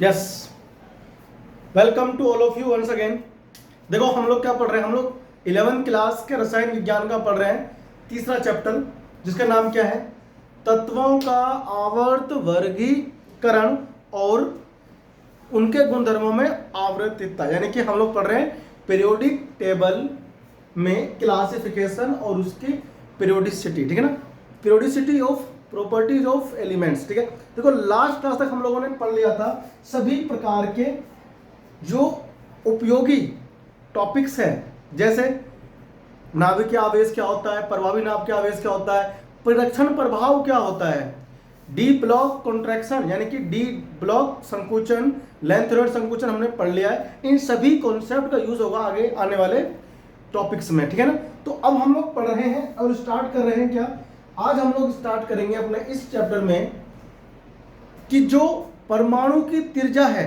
Yes, welcome to all of you once again. देखो हम लोग क्या पढ़ रहे हैं, हम लोग 11th क्लास के रसायन विज्ञान का पढ़ रहे हैं, तीसरा चैप्टर जिसका नाम क्या है, तत्वों का आवर्त वर्गीकरण और उनके गुणधर्मों में आवर्तितता। यानी कि हम लोग पढ़ रहे हैं पीरियोडिक टेबल में क्लासिफिकेशन और उसकी पीरियोडिसिटी, ठीक है ना, periodicity of properties of elements. ठीक है, देखो लास्ट क्लास तक हम लोगों ने पढ़ लिया था सभी प्रकार के जो उपयोगी टॉपिक्स हैं, जैसे नाभिकीय आवेश क्या होता है, प्रभावी नाभिकीय आवेश क्या होता है, परिरक्षण प्रभाव क्या होता है, डी ब्लॉक कॉन्ट्रैक्शन यानी कि डी ब्लॉक संकुचन, लेंथ यूनिट संकुचन हमने पढ़ लिया है। इन सभी कॉन्सेप्ट का यूज होगा आगे आने वाले टॉपिक्स में, ठीक है ना। तो अब हम लोग पढ़ रहे हैं और स्टार्ट कर रहे हैं क्या, आज हम लोग स्टार्ट करेंगे अपने इस चैप्टर में कि जो परमाणु की त्रिज्या है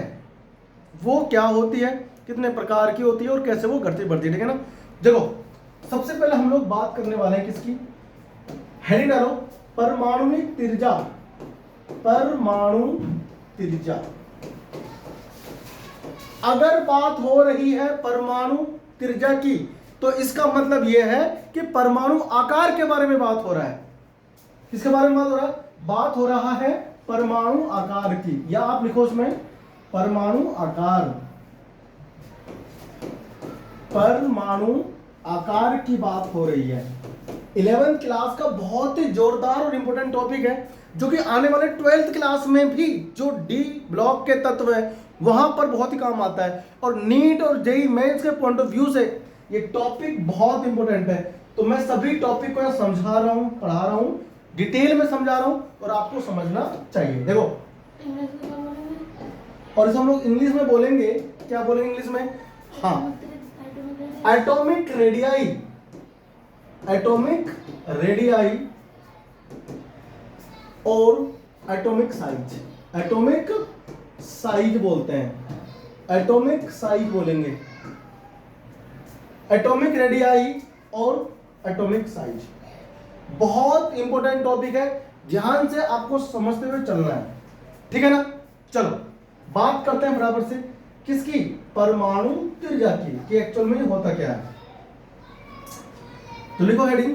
वो क्या होती है, कितने प्रकार की होती है और कैसे वो घटती बढ़ती है, ठीक है ना। देखो सबसे पहले हम लोग बात करने वाले हैं किसकी, हेडिंग डालो परमाणुविक त्रिज्या। परमाणु त्रिज्या, अगर बात हो रही है परमाणु त्रिज्या की तो इसका मतलब यह है कि परमाणु आकार के बारे में बात हो रहा है। किसके बारे में बात हो रहा है, बात हो रहा है परमाणु आकार की, या आप लिखो उसमें परमाणु आकार, परमाणु आकार की बात हो रही है। 11th क्लास का बहुत ही जोरदार और इंपॉर्टेंट टॉपिक है जो कि आने वाले 12th क्लास में भी जो डी ब्लॉक के तत्व है वहां पर बहुत ही काम आता है, और नीट और जेईई मेंस के पॉइंट ऑफ व्यू से ये टॉपिक बहुत इंपॉर्टेंट है। तो मैं सभी टॉपिक को समझा रहा हूं, पढ़ा रहा हूं, डिटेल में समझा रहा हूं और आपको समझना चाहिए। देखो और इसे हम लोग इंग्लिश में बोलेंगे, क्या बोलेंगे इंग्लिश में, हाँ एटॉमिक रेडियाई, एटॉमिक रेडियाई और एटॉमिक साइज, एटॉमिक साइज बोलते हैं, एटॉमिक साइज बोलेंगे, एटॉमिक रेडियाई और एटॉमिक साइज। बहुत इंपॉर्टेंट टॉपिक है, ध्यान से आपको समझते हुए चलना है, ठीक है ना। चलो बात करते हैं बराबर से किसकी, परमाणु त्रिज्या की, कि एक्चुअल में होता क्या है। तो लिखो हेडिंग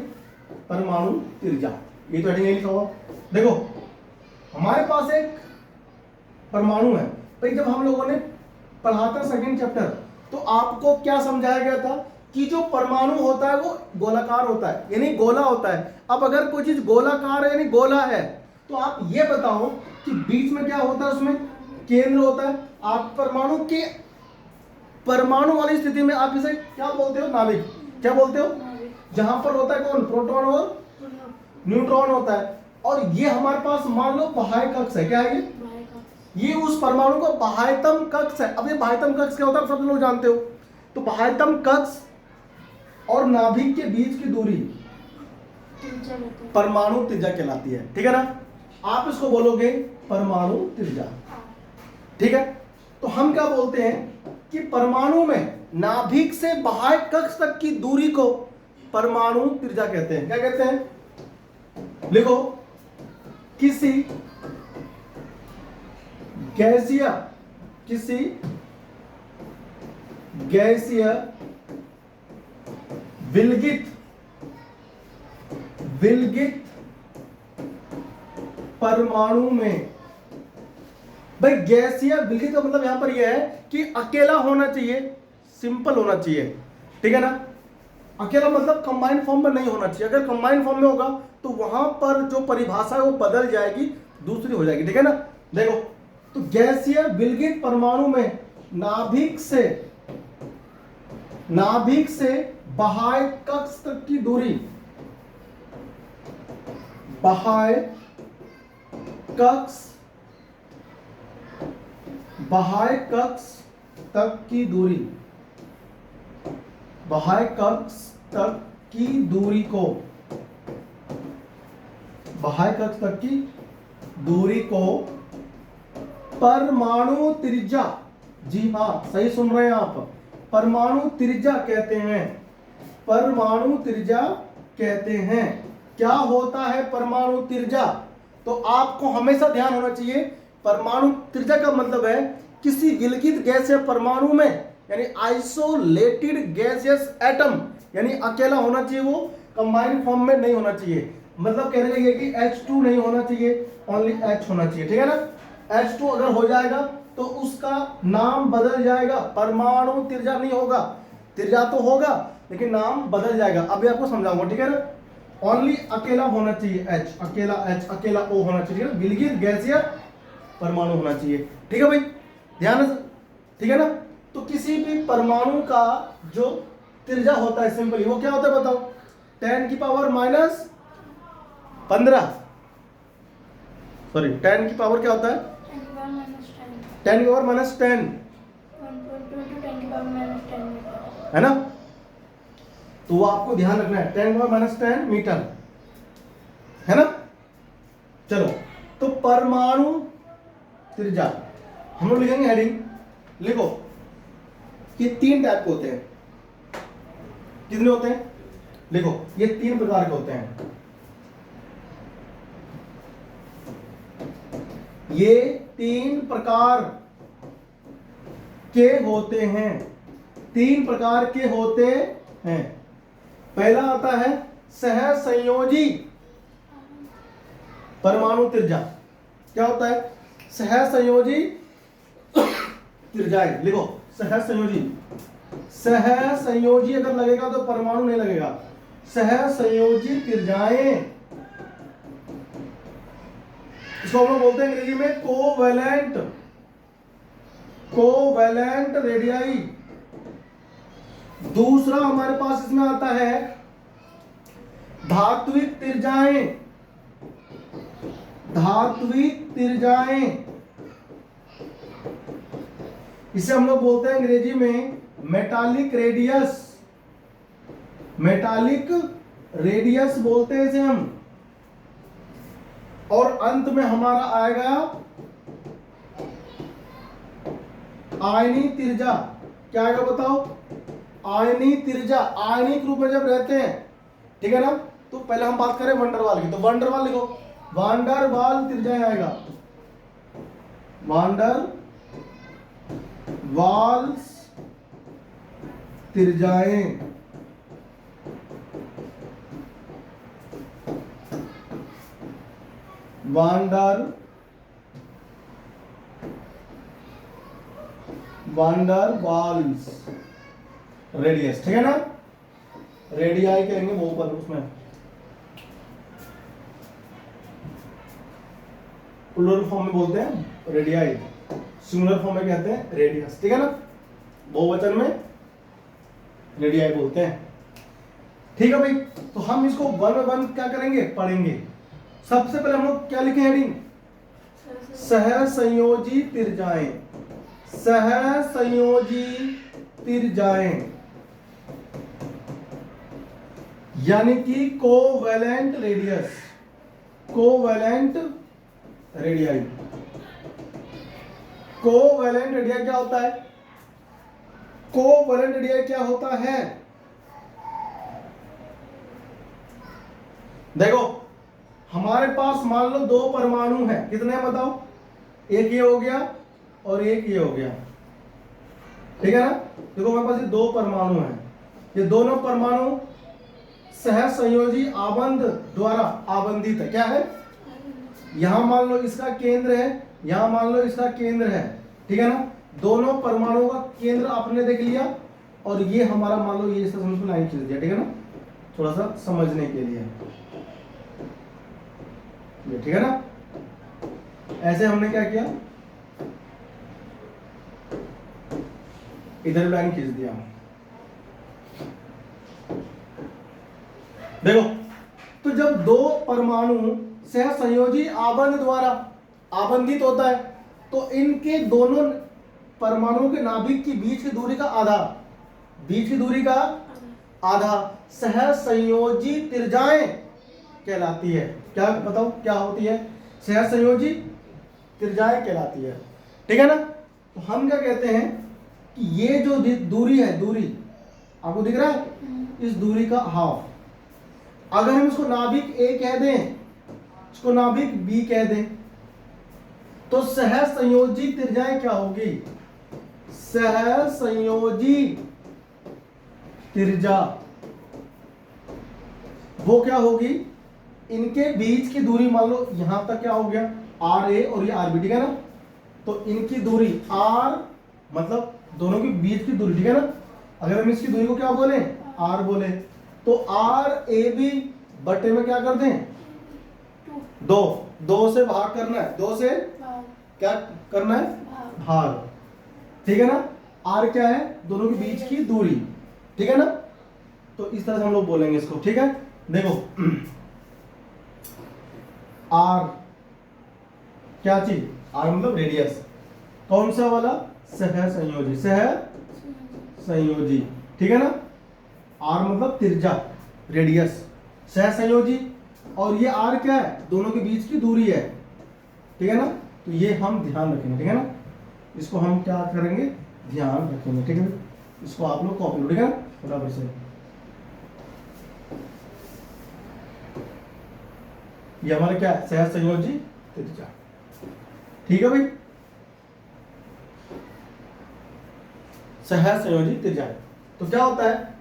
परमाणु त्रिज्या, ये तो हेडिंग नहीं लिखा हुआ। देखो हमारे पास एक परमाणु है भाई, जब हम लोगों ने पढ़ा था सेकंड चैप्टर तो आपको क्या समझाया गया था कि जो परमाणु होता है वो गोलाकार होता है, यानी गोला होता है। अब अगर कोई चीज गोलाकार है यानी गोला है तो आप ये बताओ कि बीच में क्या होता है, उसमें केंद्र होता है। आप परमाणु के परमाणु वाली स्थिति में आप इसे क्या बोलते हो, नाभिक, क्या बोलते हो, जहां पर होता है कौन, प्रोटॉन और न्यूट्रॉन होता है। और ये हमारे पास मान लो बाह्य कक्ष है, क्या है ये उस परमाणु का बाह्यतम कक्ष है। अब ये बाह्यतम कक्ष क्या होता है, आप सब लोग जानते हो। तो बाह्यतम कक्ष और नाभिक के बीच की दूरी परमाणु त्रिज्या कहलाती है, ठीक है ना। आप इसको बोलोगे परमाणु त्रिज्या, ठीक है। तो हम क्या बोलते हैं कि परमाणु में नाभिक से बाह्य कक्ष तक की दूरी को परमाणु त्रिज्या कहते हैं। क्या कहते हैं, लिखो किसी गैसीय विलगित परमाणु में, भाई गैसीय विलगित का मतलब यहां पर यह है कि अकेला होना चाहिए, सिंपल होना चाहिए, ठीक है ना। अकेला मतलब कंबाइंड फॉर्म में नहीं होना चाहिए। अगर कंबाइंड फॉर्म में होगा तो वहां पर जो परिभाषा है वो बदल जाएगी, दूसरी हो जाएगी, ठीक है ना। देखो तो गैसीय विलगित परमाणु में नाभिक से बाह्य कक्ष तक की दूरी, बाह्य कक्ष तक की दूरी, बाह्य कक्ष तक की दूरी को, बाह्य कक्ष तक की दूरी को परमाणु त्रिज्या, जी हाँ सही सुन रहे हैं आप, परमाणु त्रिज्या कहते हैं, परमाणु त्रिज्या कहते हैं। क्या होता है परमाणु त्रिज्या, तो आपको हमेशा ध्यान होना चाहिए परमाणु त्रिज्या का मतलब है किसी विलगित गैस या परमाणु में, यानी आइसोलेटेड गैसियस एटम, यानी अकेला होना चाहिए, वो कंबाइंड फॉर्म में नहीं होना चाहिए। मतलब कहने का ये कि H2 नहीं होना चाहिए, ओनली H होना चाहिए, ठीक है ना। H2 अगर हो जाएगा तो उसका नाम बदल जाएगा, परमाणु त्रिज्या नहीं होगा, त्रिज्या तो होगा लेकिन नाम बदल जाएगा। अभी आपको समझाऊंगा, ठीक है ना। ओनली अकेला होना चाहिए H, अकेला H, अकेला O होना चाहिए, विलगित गैसीय परमाणु होना चाहिए, ठीक है भाई, ध्यान से, ठीक है ना। तो किसी भी परमाणु का जो त्रिज्या होता है सिंपली वो क्या होता है बताओ, 10 की पावर माइनस 15, सॉरी 10 की पावर क्या होता है, 10 की पावर माइनस 10, है ना। तो वो आपको ध्यान रखना है, 10 की पावर माइनस 10 मीटर, है ना। चलो, तो परमाणु त्रिज्या हम लोग लिखेंगे, हेडिंग लिखो कि 3 टाइप के होते हैं। कितने होते हैं लिखो, ये 3 प्रकार के होते हैं। ये 3 प्रकार के होते हैं, 3 प्रकार के होते हैं। पहला आता है सहसंयोजी परमाणु त्रिज्या। क्या होता है, सहसंयोजी त्रिज्याएं, लिखो सहसंयोजी। सहसंयोजी अगर लगेगा तो परमाणु नहीं लगेगा, सहसंयोजी त्रिज्याएं, इसको हम लोग बोलते हैं अंग्रेजी में कोवैलेंट, कोवैलेंट रेडियाई। दूसरा हमारे पास इसमें आता है धात्विक त्रिज्याएं, धात्विक त्रिज्याएं, इसे हम लोग बोलते हैं अंग्रेजी में मेटालिक रेडियस, मेटालिक रेडियस बोलते हैं इसे हम। और अंत में हमारा आएगा आयनी त्रिज्या। क्या आएगा बताओ, आयनी त्रिज्या। आयनिक रूप में जब रहते हैं, ठीक है ना, तो पहले हम बात करें वंडरवाल की, तो वंडरवाल लिखो, वांडरवाल त्रिज्या आएगा, वांडर वाल्स त्रिज्याएं। वांडर वाल्स रेडियस, ठीक है ना, रेडियाई कहेंगे वो पर, उसमें प्लूरल फॉर्म में बोलते हैं रेडियाई, सिंगुलर फॉर्म में कहते हैं रेडियस, ठीक है ना, बहुवचन में रेडियाई बोलते हैं, ठीक है भाई। तो हम इसको वन बाय वन क्या करेंगे, पढ़ेंगे। सबसे पहले हम लोग क्या लिखे हेडिंग, सहसंयोजी त्रिज्याएं, सहसंयोजी त्रिज्याएं, यानी कि covalent radius, covalent radii. Covalent radii क्या होता है, कोवैलेंट रेडियाई क्या होता है, देखो हमारे पास मान लो 2 परमाणु हैं, कितने हैं बताओ, एक ये हो गया और एक ये हो गया, ठीक है ना। देखो हमारे पास ये 2 परमाणु हैं, ये दोनों परमाणु सहसंयोजी आबंध द्वारा आबंधित है। क्या है, यहां मान लो इसका केंद्र है, यहां मान लो इसका केंद्र है, ठीक है ना। दोनों परमाणुओं का केंद्र आपने देख लिया, और ये हमारा मान लो ये इस तरह से लाइन खींच दिया, ठीक है ना, थोड़ा सा समझने के लिए, ठीक है ना। ऐसे हमने क्या किया, इधर लाइन खींच दिया। देखो, तो जब 2 परमाणु सहसंयोजी आबंध द्वारा आबंधित होता है, तो इनके दोनों परमाणुओं के नाभिक की बीच की दूरी का आधा, बीच की दूरी का आधा सहसंयोजी त्रिज्याएं कहलाती है। क्या बताओ क्या होती है, सहसंयोजी त्रिज्याएं कहलाती है, ठीक है ना। तो हम क्या कहते हैं कि ये जो दूरी है, दूरी आपको दिख रहा है, इस दूरी का हाफ, अगर हम इसको नाभिक A कह दें, इसको नाभिक B कह दें, तो सहसंयोजी त्रिज्याएं क्या होगी? सहसंयोजी त्रिज्या वो क्या होगी? इनके बीच की दूरी, मान लो यहां तक क्या हो गया, आर ए और ये आर बी, ठीक है ना? तो इनकी दूरी आर, मतलब दोनों के बीच की दूरी, ठीक है ना? अगर हम इसकी दूरी को क्या बोले? आर बोले, तो आर ए बी बटे में क्या कर दें? 2 से भाग करना है, 2 से क्या करना है? भाग, ठीक है ना? आर क्या है? दोनों के बीच की दूरी, ठीक है ना? तो इस तरह से हम लोग बोलेंगे इसको, ठीक है? देखो आर क्या चीज? आर मतलब रेडियस, कौन सा वाला? सहसंयोजी, सहसंयोजी, ठीक है ना? आर मतलब त्रिज्या, रेडियस, सहसंयोजी, और ये आर क्या है? दोनों के बीच की दूरी है, ठीक है ना? तो ये हम ध्यान रखेंगे, ठीक है ना? इसको हम क्या करेंगे? ध्यान रखेंगे, ठीक है? इसको आप लोग कॉपी लो, ठीक है? बराबर से ये हमारा क्या है? सहसंयोजी त्रिज्या, ठीक है भाई? सहसंयोजी त्रिज्या। तो क्या होता है?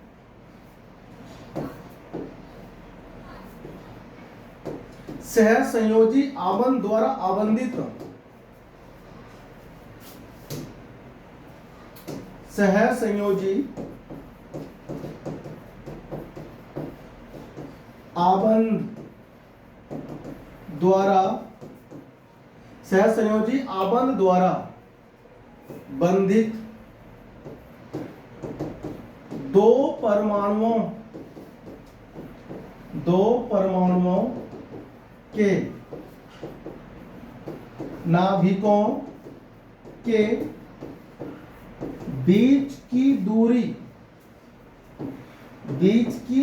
सहसंयोजी आबंध द्वारा आबंधित, सहसंयोजी आबंध द्वारा, सहसंयोजी आबंध द्वारा बंधित दो परमाणुओं के नाभिकों के बीच की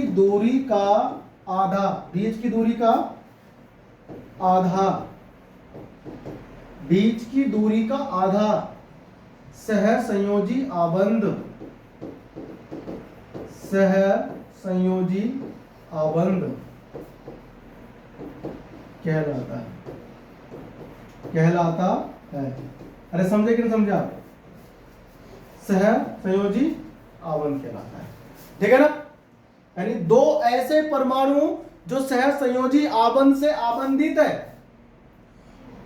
दूरी का आधा, बीच की दूरी का आधा सहसंयोजी आबंध कहलाता है। अरे समझे कि नहीं समझे आप? सहसंयोजी आबंध कहलाता है, ठीक है ना? यानी दो ऐसे परमाणु जो सहसंयोजी आबंध से आबंधित है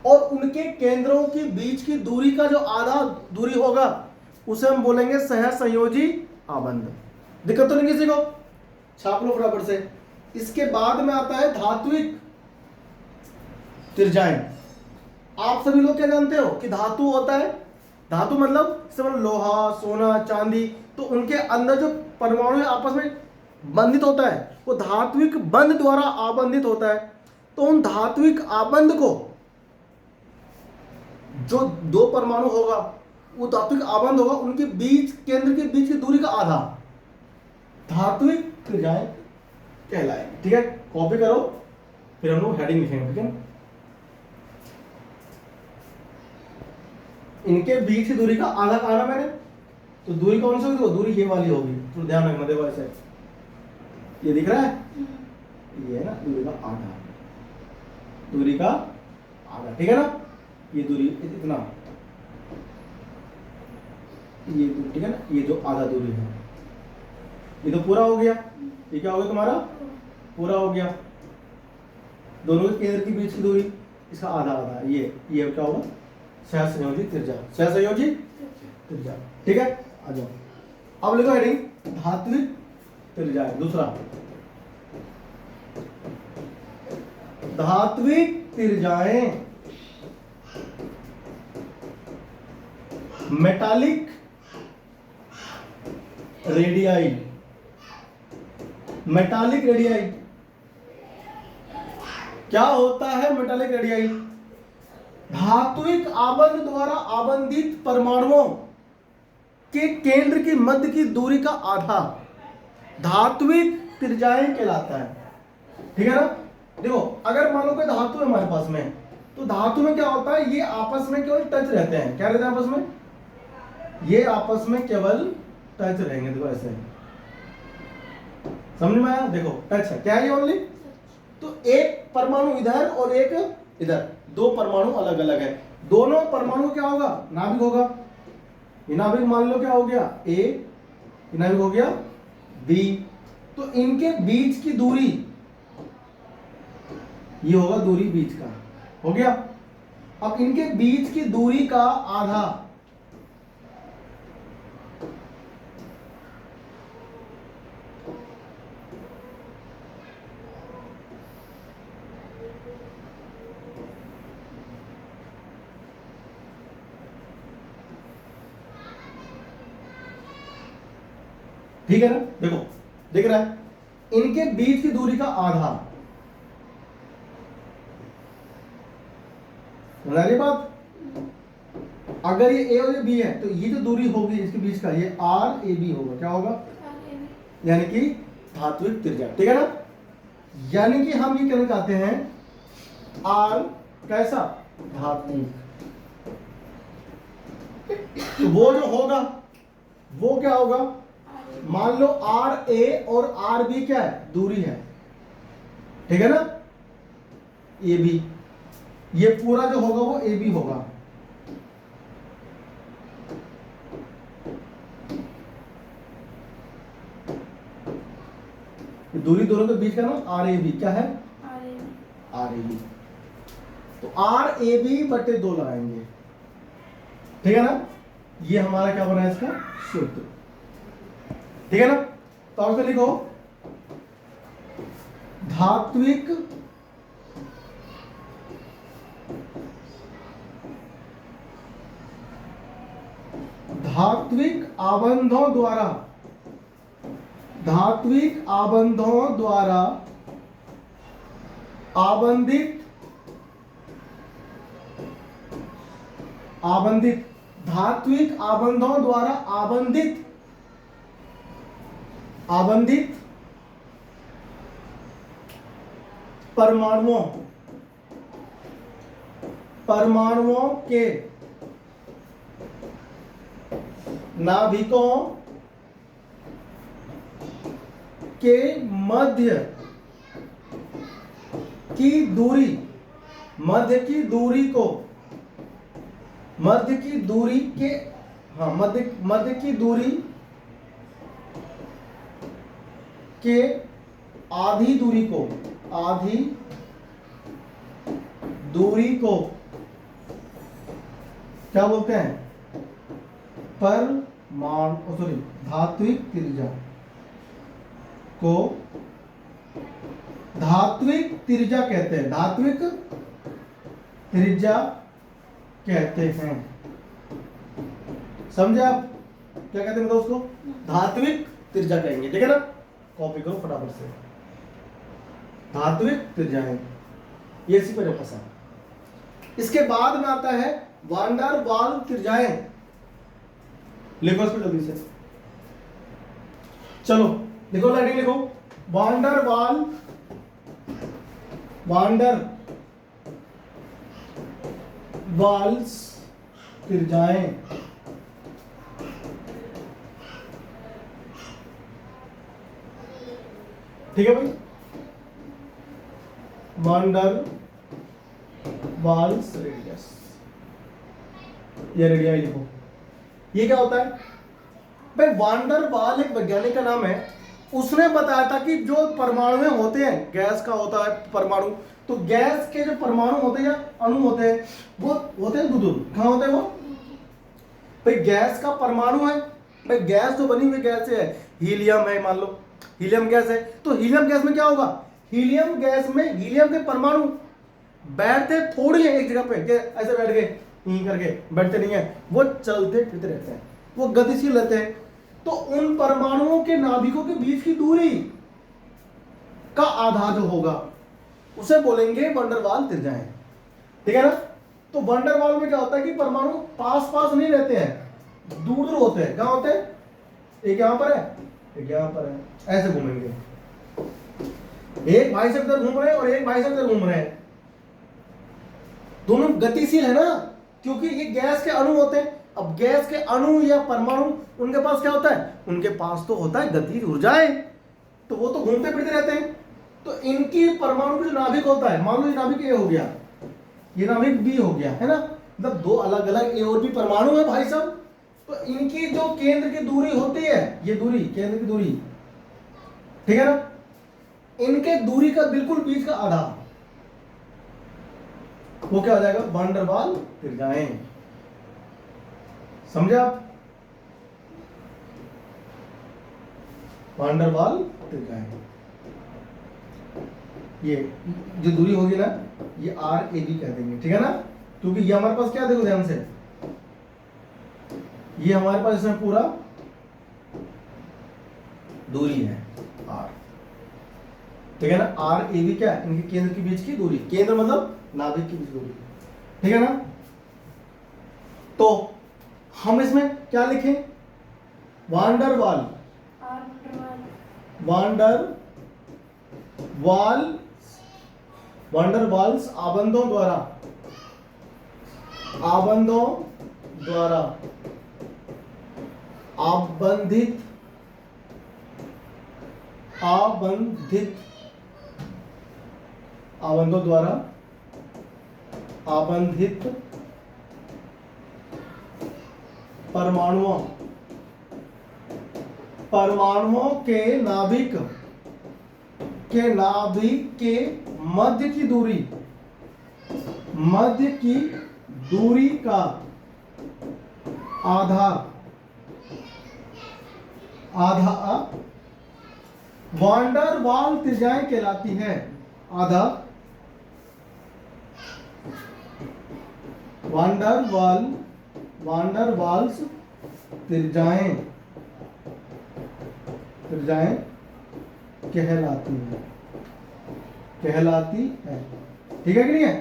और उनके केंद्रों के बीच की दूरी का जो आधा दूरी होगा उसे हम बोलेंगे सहसंयोजी आबंध। दिक्कत तो नहीं किसी को? छाप लो बराबर से। इसके बाद में आता है धात्विक त्रिज्याएं। आप सभी लोग क्या जानते हो कि धातु होता है, धातु मतलब सिर्फ लोहा, सोना, चांदी, तो उनके अंदर जो परमाणु आपस में बंधित होता है वो धात्विक बंध द्वारा आबंधित होता है। तो उन धात्विक आबंध को, जो दो परमाणु होगा वो धात्विक आबंध होगा, उनके बीच, केंद्र के बीच की दूरी का आधा धात्विक त्रिज्याएं कहलाएंगे, ठीक है? कॉपी करो, फिर हम लोग हेडिंग लिखेंगे, ठीक है? इनके बीच की दूरी का आधा कहा मैंने, तो दूरी कौन सी होगी? तो दूरी ये वाली होगी, तो ध्यान रखना। देखो ऐसे ये दिख रहा है, ये है ना दूरी का आधा, दूरी का आधा, ठीक है ना? ये दूरी इतना, ये दूरी, ठीक है ना? ये जो आधा दूरी है ये तो पूरा हो गया। ये क्या हो गया तुम्हारा? पूरा हो गया। दोनों के केंद्र के बीच की दूरी, इसका आधा आधा, ये क्या होगा? सहसंयोजी त्रिज्या, सहसंयोजी त्रिज्या, ठीक है? आ जाओ, अब लिखो हेडिंग धात्विक त्रिज्या। दूसरा, धात्विक त्रिज्याएं मेटालिक रेडियाई। मेटालिक रेडियाई क्या होता है? मेटालिक रेडियाई धात्विक आबंध द्वारा आबंधित परमाणुओं के केंद्र की मध्य की दूरी का आधा धात्विक त्रिज्याएं कहलाता है, ठीक है ना? देखो, अगर मान लो कोई धातु है हमारे पास में, तो धातु में क्या होता है? ये आपस में केवल टच रहते हैं। क्या रहते हैं आपस में? ये आपस में केवल टच रहेंगे। देखो ऐसे, समझ में आया? देखो टच है, क्या है ये? ओनली। तो एक परमाणु इधर और एक इधर, दो परमाणु अलग अलग है, दोनों परमाणु क्या होगा, नाभिक होगा। ये नाभिक मान लो क्या हो गया ए, ये नाभिक हो गया बी। तो इनके बीच की दूरी, ये होगा दूरी बीच का, हो गया। अब इनके बीच की दूरी का आधा, ठीक है ना, देखो दिख रहा है, इनके बीच की दूरी का आधा, समझ रही बात। अगर ये ए और ये बी है तो ये जो दूरी होगी इसके बीच का, ये आर ए बी होगा, क्या होगा, यानी कि धात्विक त्रिज्या, ठीक है ना। यानी कि हम ये कहना चाहते हैं आर कैसा, धात्विक। तो वो जो होगा वो क्या होगा, मान लो आर ए और आर बी क्या है, दूरी है, ठीक है ना, ए बी, ये पूरा जो होगा वो ए बी होगा। दूरी दोनों के बीच का ना आर ए बी क्या है, आर ए बी। तो आर ए बी बटे 2 लगाएंगे, ठीक है ना। ये हमारा क्या बना है इसका सूत्र, ठीक है ना। तो आप लिखो धात्विक आबंधों द्वारा, धात्विक आबंधों द्वारा आबंधित धात्विक आबंधों द्वारा आबंधित परमाणुओं के नाभिकों के मध्य की दूरी, मध्य की दूरी के आधी दूरी को क्या बोलते हैं, धात्विक त्रिज्या को धात्विक त्रिज्या कहते हैं, धात्विक त्रिज्या कहते हैं। समझे आप क्या कहते हैं, मतलब उसको धात्विक त्रिज्या कहेंगे, ठीक है ना। कॉपी करो फटाफट से, धात्विक त्रिज्या है ये, इसी पर फंसा। इसके बाद में आता है वान डर वाल त्रिज्याएं, लिखो इसको जल्दी से, चलो लिखो, राइटिंग लिखो, वान डर वाल्स त्रिज्याएं, ठीक है भाई, वान डर वाल्स रेडियस, ये रेडियाई लिखो। ये क्या होता है भाई, वान डर वाल एक वैज्ञानिक का नाम है, उसने बताया था कि जो परमाणु होते हैं, गैस का होता है परमाणु, तो गैस के जो परमाणु होते हैं या अणु होते हैं वो होते हैं दूर, कहाँ होते हैं वो भाई, गैस का परमाणु है भाई, गैस जो बनी हुई गैस है, हीलियम है, मान लो हीलियम गैस है, तो हीलियम गैस में क्या होगा, हीलियम गैस में हीलियम के परमाणु बैठते थोड़ी है एक जगह पे, ऐसे बैठ गए यहीं करके, बैठते नहीं है, वो चलते फिरते रहते हैं, वो गतिशील रहते हैं। तो उन परमाणुओं के नाभिकों के बीच की दूरी का आधा जो होगा उसे बोलेंगे वैन डर वाल त्रिज्याएं, ठीक है ना। तो वैन डर वाल में क्या होता है कि परमाणु पास पास नहीं रहते हैं, दूर दूर होते हैं। कहां होते हैं, एक यहां पर है, एक यहां पर है, ऐसे घूमेंगे, एक भाई से इधर घूम रहे हैं और एक भाई से इधर घूम रहे हैं, दोनों गतिशील है ना, क्योंकि ये गैस के अणु होते हैं। अब गैस के अणु या परमाणु, उनके पास क्या होता है, उनके पास तो होता है गतिज ऊर्जाएं, तो वो तो घूमते फिरते रहते हैं। तो इनकी परमाणु का जो नाभिक होता है, मान लो ये नाभिक ए हो गया, ये नाभिक बी हो गया, है ना, मतलब दो अलग अलग ए और बी परमाणु है भाई साहब, तो इनकी जो केंद्र की दूरी होती है, ये दूरी केंद्र की दूरी, ठीक है ना, इनके दूरी का बिल्कुल बीच का आधा, वो क्या हो जाएगा, वान डेर वाल त्रिज्याएं। समझे आप, वान डेर वाल त्रिज्याएं। ये जो दूरी होगी ना, ये आर ए बी कह देंगे, ठीक है ना, क्योंकि ये हमारे पास क्या, देखो ध्यान से, ये हमारे पास इसमें पूरा दूरी है आर, ठीक है ना, आर ए बी क्या है, इनके केंद्र के बीच की दूरी, केंद्र मतलब नाभिक के बीच दूरी, ठीक है ना। तो हम इसमें क्या लिखें, वान डेर वाल, वान डेर वाल, वान डेर वाल्स आबंधों द्वारा, आबंधों द्वारा आबंधित, आबंधित, आबंधों द्वारा आबंधित परमाणुओं, परमाणुओं के नाभिक के मध्य की दूरी, मध्य की दूरी का आधा, आधा वान डेर वाल त्रिज्याएं कहलाती है। आधा वान डेर वाल, वान डेर वाल्स त्रिज्याएं, त्रिज्याएं कहलाती है, कहलाती है, ठीक है कि नहीं है,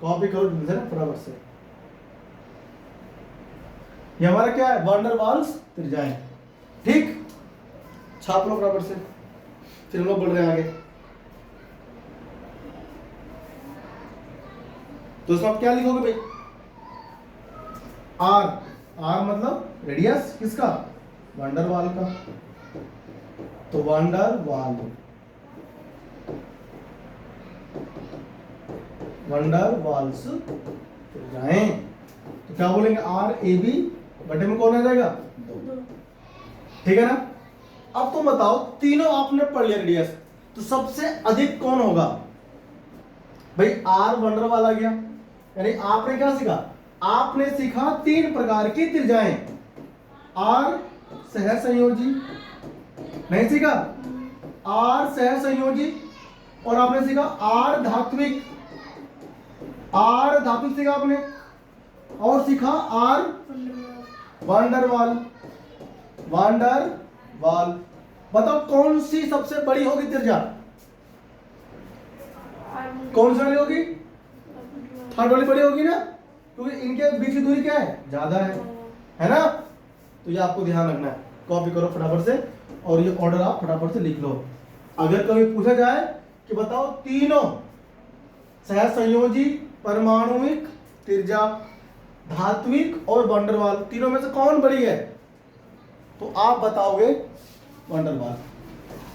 कॉपी करो फटाफट से। ये हमारा क्या है, वान डेर वाल्स त्रिज्याएं, ठीक, छाप लो फटाफट से, फिर हम लोग बढ़ रहे हैं आगे। तो इसमें आप क्या लिखोगे भाई, आर, आर मतलब रेडियस किसका, वान डेर वाल का, तो वान डेर वाल, वान डेर वाल्स त्रिज्याएं, तो क्या बोलेंगे, आर ए बी बटे में कौन आ जाएगा, 2, ठीक है ना। अब तुम बताओ, तीनों आपने पढ़ लिया रेडियस, तो सबसे अधिक कौन होगा भाई, आर वान डेर वाल आ गया, यानी आपने क्या सीखा, आपने सीखा 3 प्रकार की त्रिज्याएं, आर सह संयोजी, नहीं सीखा, आर सह संयोजी, और आपने सीखा आर धात्विक, आर धात्विक सीखा आपने, और सीखा आर वान डेर वाल, वान डेर वाल। बताओ कौन सी सबसे बड़ी होगी त्रिज्या, कौन सी वाली होगी, थर्ड वाली बड़ी होगी ना, क्योंकि इनके बीच की दूरी क्या है, ज्यादा है ना। तो ये आपको ध्यान रखना है, कॉपी करो फटाफट से, और ये ऑर्डर आप फटाफट से लिख लो। अगर कभी पूछा जाए कि बताओ तीनों सह संयोजी, परमाणुविक त्रिज्या, धात्विक और वान डेर वाल, तीनों में से कौन बड़ी है, तो आप बताओगे वान डेर वाल,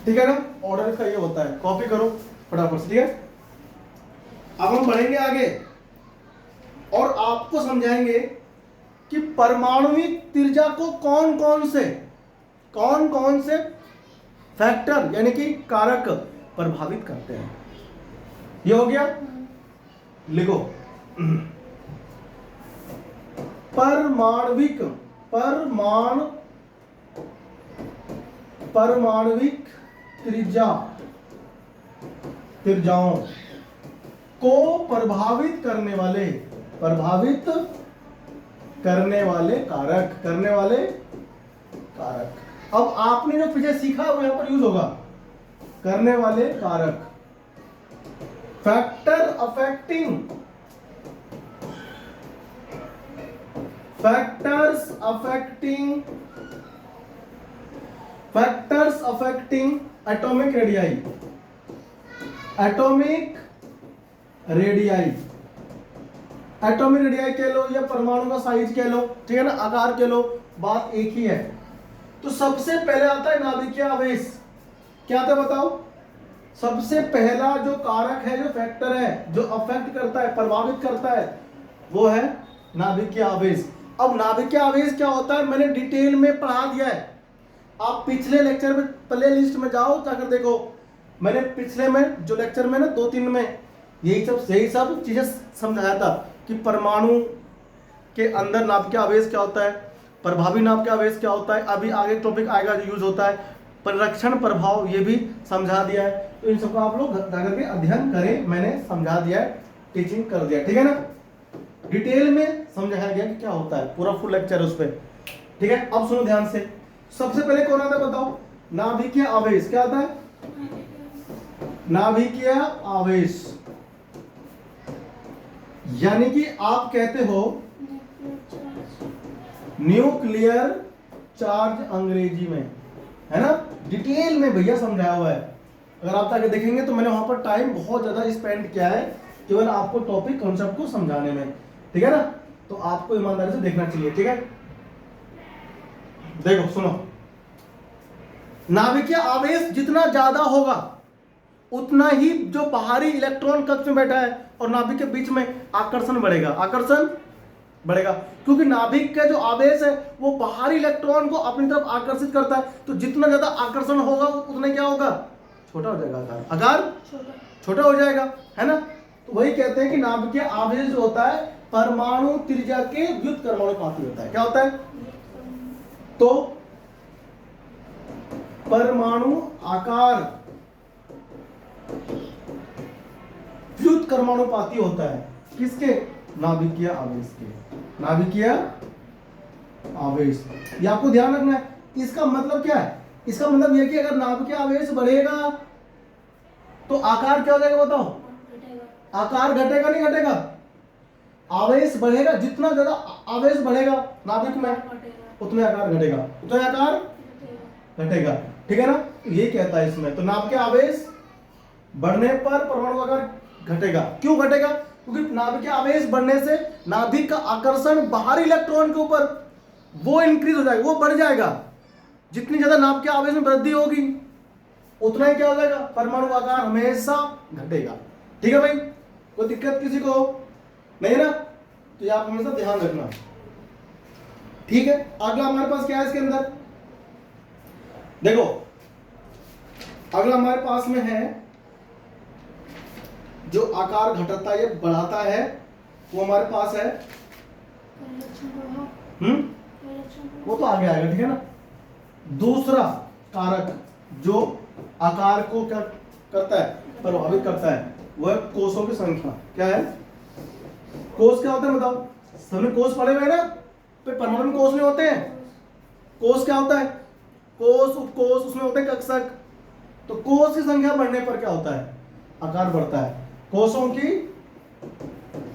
ठीक है ना। ऑर्डर का ये होता है, कॉपी करो फटाफट से, ठीक है। अब हम बढ़ेंगे आगे और आपको समझाएंगे कि परमाणुविक त्रिज्या को कौन कौन से फैक्टर यानी कि कारक प्रभावित करते हैं। ये हो गया, लिखो, परमाणुविक, परमाणुविक त्रिज्याओं को प्रभावित करने वाले कारक, अब आपने जो पीछे सीखा वो यहां पर यूज होगा, करने वाले कारक, factors affecting atomic radii, atomic radii कह लो या परमाणु का साइज कह लो, ठीक है ना, आकार कह लो, बात एक ही है। तो सबसे पहले आता है नाभिकीय आवेश, क्या आता है बताओ, सबसे पहला जो कारक है, जो फैक्टर है, जो अफेक्ट करता है, प्रभावित करता है, वो है नाभिकीय आवेश। अब नाभिकीय आवेश क्या होता है मैंने डिटेल में पढ़ा दिया है। आप पिछले लेक्चर में प्ले लिस्ट में जाओ जाकर देखो, मैंने पिछले में जो लेक्चर में ना 2-3 में यही सब चीजें समझाया था कि परमाणु के अंदर नाभिकीय आवेश क्या होता है, प्रभावी नाभिकीय आवेश क्या होता है। अभी आगे टॉपिक आएगा जो यूज होता है परिरक्षण प्रभाव, ये भी समझा दिया है। तो इन सबको आप लोग जाकर के अध्ययन करें, मैंने समझा दिया है, टीचिंग कर दिया, ठीक है ना। डिटेल में समझाया गया कि क्या होता है, पूरा फुल लेक्चर उस पर, ठीक है। अब सुनो ध्यान से, सबसे पहले कौन आता है बताओ, नाभिकीय आवेश। क्या आता है, नाभिकीय आवेश, यानी कि आप कहते हो न्यूक्लियर चार्ज अंग्रेजी में, है ना। डिटेल में भैया समझाया हुआ है, अगर आप आगे देखेंगे तो मैंने वहां पर टाइम बहुत ज्यादा स्पेंड किया है केवल आपको टॉपिक कॉन्सेप्ट को समझाने में, ठीक है ना। तो आपको ईमानदारी से देखना चाहिए, ठीक है। देखो सुनो, नाभिकीय आवेश जितना ज्यादा होगा उतना ही जो बाहरी इलेक्ट्रॉन कक्ष में बैठा है और नाभिक के बीच में आकर्षण बढ़ेगा, आकर्षण बढ़ेगा, क्योंकि नाभिक का जो आवेश है वो बाहरी इलेक्ट्रॉन को अपनी तरफ आकर्षित करता है। तो जितना ज्यादा आकर्षण होगा उतना क्या होगा, छोटा हो जाएगा आकार, आकार छोटा हो जाएगा, है ना। तो वही कहते हैं कि नाभिकीय आवेश जो होता है परमाणु त्रिज्या के व्युत्क्रमानुपाती होता है। क्या होता है, तो परमाणु आकार व्युत्क्रमानुपाती होता है, किसके, नाभिकीय आवेश के, नाभिकीय आवेश। ये आपको ध्यान रखना है। इसका मतलब क्या है, इसका मतलब यह कि अगर नाभिकीय आवेश बढ़ेगा तो आकार क्या हो जाएगा बताओ, आकार घटेगा नहीं घटेगा, आवेश बढ़ेगा, जितना ज्यादा आवेश बढ़ेगा नाभिक में उतने आकार घटेगा, उतना आकार घटेगा, ठीक है ना। ये कहता है इसमें, तो नाभिकीय आवेश बढ़ने पर परमाणु आकार घटेगा। क्यों घटेगा, क्योंकि नाभिकीय आवेश बढ़ने से नाभिक का आकर्षण बाहरी इलेक्ट्रॉन के ऊपर वो इंक्रीज हो जाएगा, वो बढ़ जाएगा। जितनी ज्यादा नाभिकीय आवेश में वृद्धि होगी उतना ही क्या हो जाएगा, परमाणु आकार हमेशा घटेगा, ठीक है भाई। कोई दिक्कत किसी को नहीं ना, तो ये आप हमेशा ध्यान रखना, ठीक है। अगला हमारे पास क्या है इसके अंदर, देखो अगला हमारे पास में है जो आकार घटाता है, बढ़ाता है, वो हमारे पास है वो तो आगे आएगा, ठीक है ना। दूसरा कारक जो आकार को क्या करता है, प्रभावित करता है, वह कोषों की संख्या। क्या है, कोष क्या होता है बताओ, सबने कोष पढ़े हुए हैं ना, तो परमाणु में कोष नहीं होते हैं। कोष क्या होता है, कोष उपकोष, उसमें होते हैं कक्षक। तो कोष की संख्या बढ़ने पर क्या होता है, आकार बढ़ता है। कोषों की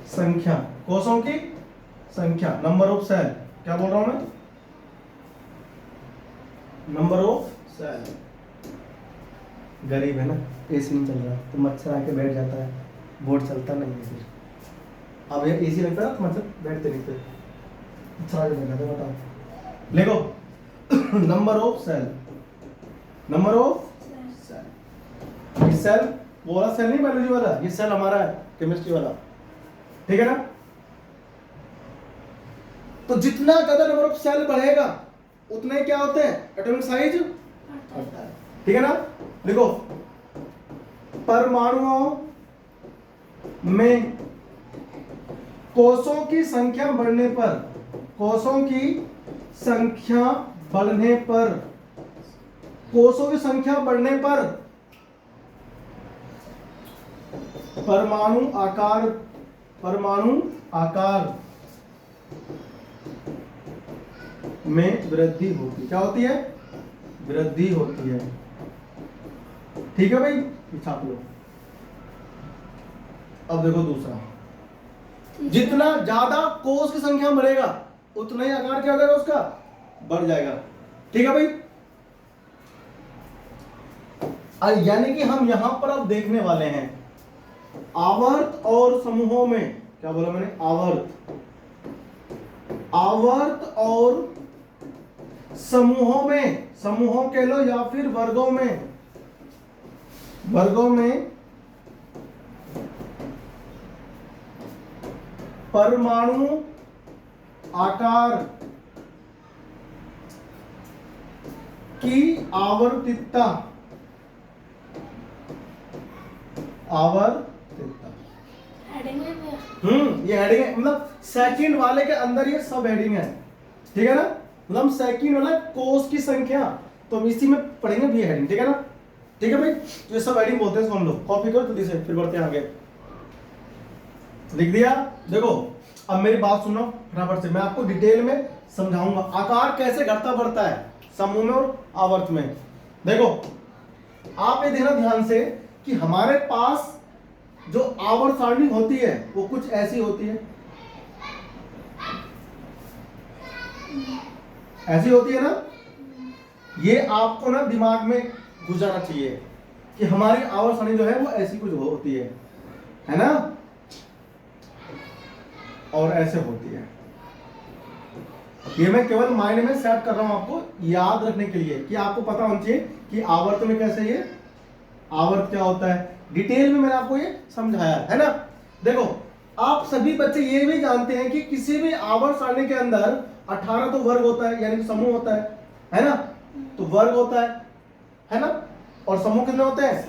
संख्या, कोषों की संख्या, नंबर ऑफ सेल, क्या बोल रहा हूं मैं, नंबर ऑफ सेल। गरीब है ना, एसी नहीं चल रहा तो मच्छर आके बैठ जाता है, बोर्ड चलता नहीं है फिर। अब ये एसी लगता है तो मच्छर बैठते नहीं थे, अच्छा बैठ जाता है, बताओ। देखो number of cell, number of cell, ये सेल वो वाला सेल नहीं बायोलॉजी वाला, ये सेल हमारा है केमिस्ट्री वाला, ठीक है ना। तो जितना ज्यादा नंबर ऑफ सेल बढ़ेगा उतने क्या होते हैं, एटॉमिक साइज बढ़ता है, ठीक है ना। देखो परमाणुओं में कोषों की संख्या बढ़ने पर, कोषों की संख्या बढ़ने पर, कोषों की संख्या बढ़ने पर परमाणु आकार, परमाणु आकार में वृद्धि होती, क्या होती है, वृद्धि होती है, ठीक है भाई, ये छाप लो। अब देखो दूसरा, जितना ज्यादा कोष की संख्या बढ़ेगा उतना ही आकार क्या हो जाएगा, उसका बढ़ जाएगा, ठीक है भाई। यानी कि हम यहां पर अब देखने वाले हैं आवर्त और समूहों में, क्या बोला मैंने, आवर्त, आवर्त और समूहों में, समूहों कह लो या फिर वर्गों में, वर्गों में परमाणु आकार की आवर्तिकता, ये हेडिंग है, मतलब सेकंड वाले के अंदर ये सब हेडिंग है, ठीक है ना। मतलब सेकंड वाला कोस की संख्या, तो हम इसी में पढ़ेंगे भी हेडिंग, ठीक है ना। ठीक है भाई, तो ये सब हेडिंग बोलते हैं इसको हम लोग। कॉपी करो जल्दी से, फिर बढ़ते हैं आगे। लिख दिया। देखो अब मेरी बात सुनो फटाफट से, मैं आपको डिटेल में समझाऊंगा आकार कैसे घटता बढ़ता है समूह में और आवर्त में। देखो आप ये देखना ध्यान से कि हमारे पास जो आवर्त सारणी होती है वो कुछ ऐसी होती है, ऐसी होती है ना। ये आपको ना दिमाग में घुस जाना चाहिए कि हमारी आवर्त सारणी जो है वो ऐसी कुछ होती है ना, और ऐसे होती है। ये मैं केवल माइंड में सेट कर रहा हूं आपको याद रखने के लिए कि आपको पता होना चाहिए कि आवर्त में कैसे, ये आवर्त क्या होता है, डिटेल में मैंने आपको ये समझाया है ना। देखो आप सभी बच्चे ये भी जानते हैं कि किसी भी आवर्त सारणी के अंदर 18 तो वर्ग होता है, यानी कि समूह होता है ना। तो वर्ग होता है ना, और समूह कितने होते हैं,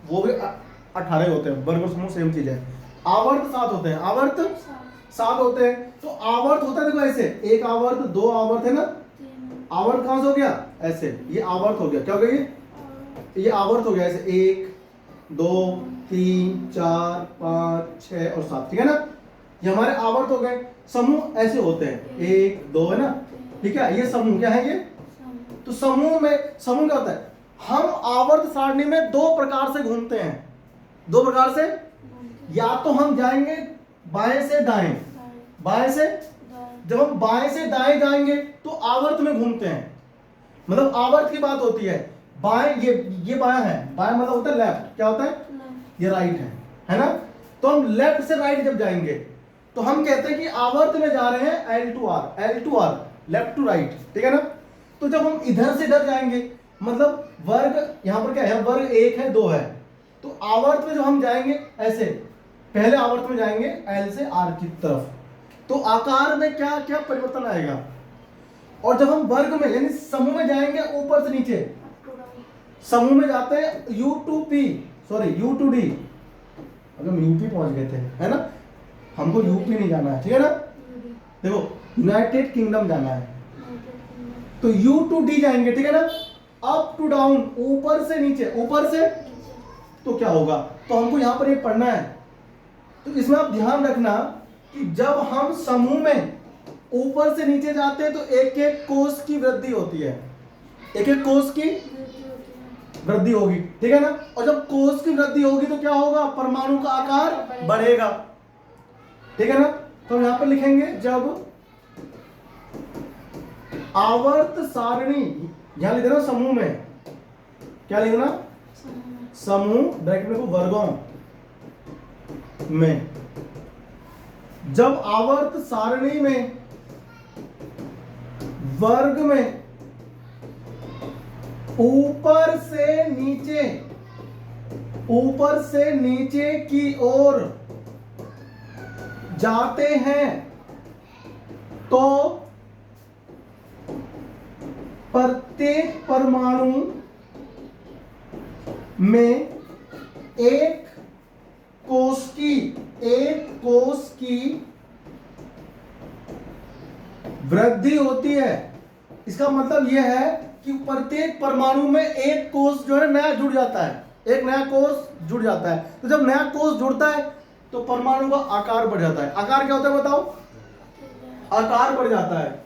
वो भी 18 होते हैं। वर्ग और समूह सेम चीज है। आवर्त 7 होते हैं, आवर्त 7 होते हैं। तो आवर्त होता है देखो ऐसे, एक आवर्त, दो आवर्त है ना। आवर्त कहां से हो गया, ऐसे, ये आवर्त हो गया। क्या हो गया, ये आवर्त हो गया ऐसे, 1 2 3 4 5 6 और 7, ठीक है ना। ये हमारे आवर्त हो गए। समूह ऐसे होते हैं, 1 2 है ना, ठीक है। ये समूह क्या है, ये तो समूह में, समूह क्या होता है, हम आवर्त सारणी में दो प्रकार से घूमते हैं, दो प्रकार से। या तो हम जाएंगे बाएं से दाएं, बाएं से, जब हम बाएं से दाएं जाएंगे तो आवर्त में घूमते हैं, मतलब आवर्त की बात होती है। बाएं, ये बायां है, बायां मतलब होता है लेफ्ट, क्या होता है, ये राइट है ना। तो हम लेफ्ट से राइट जब जाएंगे तो हम कहते हैं कि आवर्त में जा रहे हैं L to R, left to right, ठीक है ना। तो जब हम इधर से इधर जाएंगे, मतलब वर्ग यहां पर क्या है, वर्ग 1 है 2 है, तो आवर्त में जब हम जाएंगे ऐसे, पहले आवर्त में जाएंगे L से R की तरफ, तो आकार में क्या क्या परिवर्तन आएगा। और जब हम वर्ग में यानी समूह में जाएंगे ऊपर से नीचे, समूह में जाते हैं U to P, sorry U to D, अगर हम यूपी पहुंच गए थे, है ना, हमको यूपी नहीं जाना है, ठीक है ना। देखो यूनाइटेड किंगडम जाना है, तो U to D जाएंगे, ठीक है ना। अप टू डाउन, ऊपर से नीचे, ऊपर से, तो क्या होगा, तो हमको यहां पर ये पढ़ना है। तो इसमें आप ध्यान रखना कि जब हम समूह में ऊपर से नीचे जाते हैं तो एक एक कोष की वृद्धि होती है, एक एक कोष की वृद्धि होगी, ठीक है ना। और जब कोष की वृद्धि होगी तो क्या होगा, परमाणु का आकार बढ़ेगा, ठीक है ना। तो हम यहां पर लिखेंगे जब आवर्त सारणी, यहां लिख देना समूह में, क्या लिखना, समूह ब्रैकेट में वर्गों में, जब आवर्त सारणी में वर्ग में ऊपर से नीचे की ओर जाते हैं तो प्रत्येक परमाणु में एक कोष की वृद्धि होती है। इसका मतलब यह है कि प्रत्येक परमाणु में एक कोष जो है नया जुड़ जाता है, एक नया कोष जुड़ जाता है। तो जब नया कोष जुड़ता है तो परमाणु का आकार बढ़ जाता है। आकार क्या होता है बताओ, आकार बढ़ जाता है,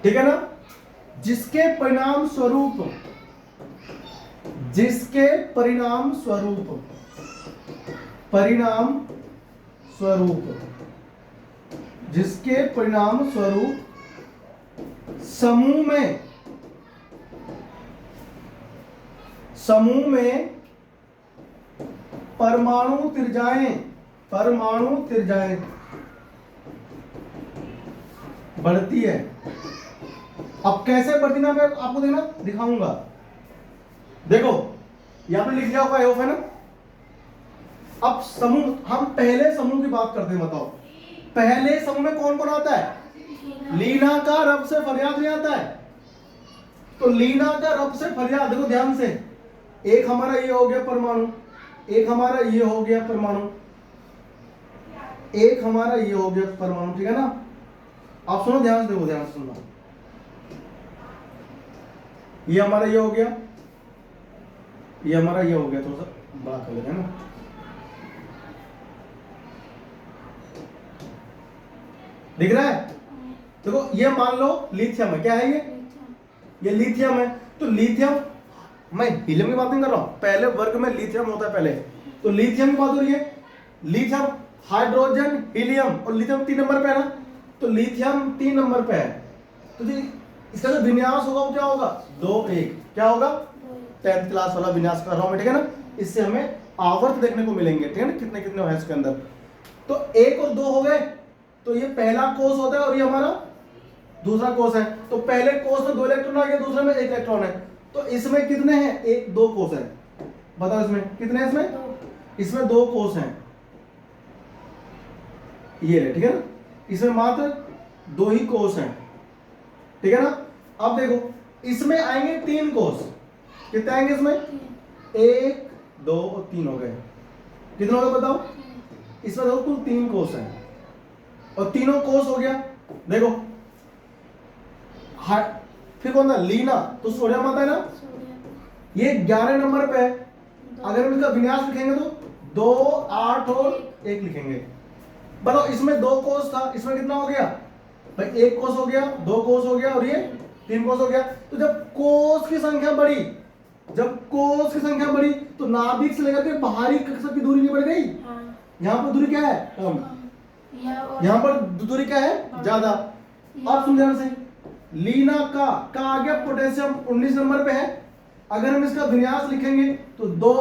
ठीक है ना। जिसके परिणाम स्वरूप समूह में परमाणु त्रिज्याएं बढ़ती है। अब कैसे बढ़ती ना, मैं आपको दिखाऊंगा। देखो यहां पे लिख लिया होगा एफ है ना। अब समूह, हम पहले समूह की बात करते हैं, बताओ पहले समूह में कौन कौन आता है? लीना का रब से फरियाद नहीं आता है। तो लीना का रब से फरियाद, देखो ध्यान से, एक हमारा ये हो गया परमाणु, एक हमारा ये हो गया परमाणु, एक हमारा ये हो गया परमाणु, ठीक है ना। आप सुनो ध्यान से, देखो ध्यान से सुनना, ये हमारा ये हो गया, ये हमारा ये हो गया, थोड़ा सा बड़ा कर लेते हैं ना। दिख रहा है? देखो ये मान लो लिथियम है, क्या है ये लिथियम है। तो लिथियम, मैं हीलियम की बात नहीं कर रहा हूं, पहले वर्ग में लिथियम होता है पहले, तो लिथियम की बात हो रही है। लिथियम, हाइड्रोजन, हीलियम और लिथियम 3 नंबर पे है ना, तो लिथियम 3 नंबर पे है। तो इसका जो विन्यास होगा वो क्या होगा? 2 1, क्या होगा? 10th क्लास वाला विन्यास कर रहा हूं मैं, ठीक है ना। इससे हमें आवर्त देखने को मिलेंगे, ठीक है ना, कितने कितने है इसके अंदर। तो 1 और 2 हो गए, तो ये पहला कोष होता है और ये हमारा दूसरा कोष है। तो पहले कोष में 2 इलेक्ट्रॉन आ गया, दूसरे में 1 इलेक्ट्रॉन है। तो इसमें कितने हैं? 1 2 कोष है। बताओ इसमें कितने हैं? इसमें 2 कोष हैं, ये है, ठीक है ना। इसमें मात्र 2 ही कोष हैं, ठीक है ना। अब देखो इसमें आएंगे 3 कोष, कितने आएंगे इसमें? 1 2 और 3 हो गए। कितने हो गए बताओ? इसमें देखो कुल 3 कोष हैं और तीनों कोष हो गया। देखो फिर कौन था? लीना, तो सोडियम आता है ना, ये 11 नंबर पे है। अगर हम इसका विन्यास लिखेंगे तो 2 8 और 1 लिखेंगे। बताओ इसमें 2 कोष था, इसमें कितना हो गया भाई? 1 कोष हो गया, 2 कोष हो गया और ये 3 कोष हो गया। तो जब कोष की संख्या बढ़ी, तो नाभिक से लेकर के बाहरी कक्षा की दूरी नहीं बढ़ गई? यहाँ पर दूरी क्या है? कम। यहाँ पर दूरी क्या है? ज्यादा। आप सुन ध्यान से, लीना का आ गया पोटेशियम 19 नंबर पे है। अगर हम इसका विन्यास लिखेंगे तो 2